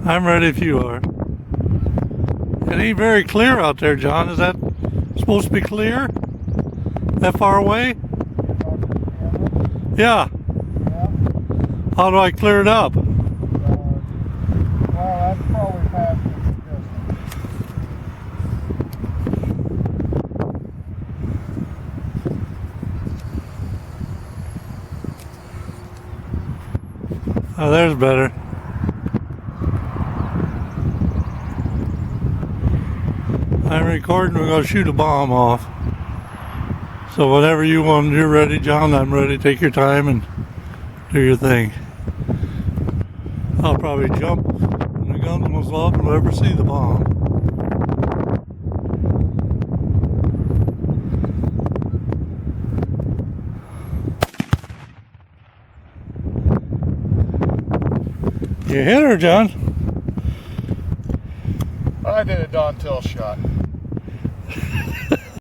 I'm ready if you are. It ain't very clear out there, John. Is that supposed to be clear? That far away? Yeah. How do I clear it up? Well, that's probably past the Oh, there's better. I'm recording. We're going to shoot a bomb off. So whenever you're ready, John, I'm ready. Take your time and do your thing. I'll probably jump when the gun goes off and we'll ever see the bomb. You hit her, John. I did a Don Till shot.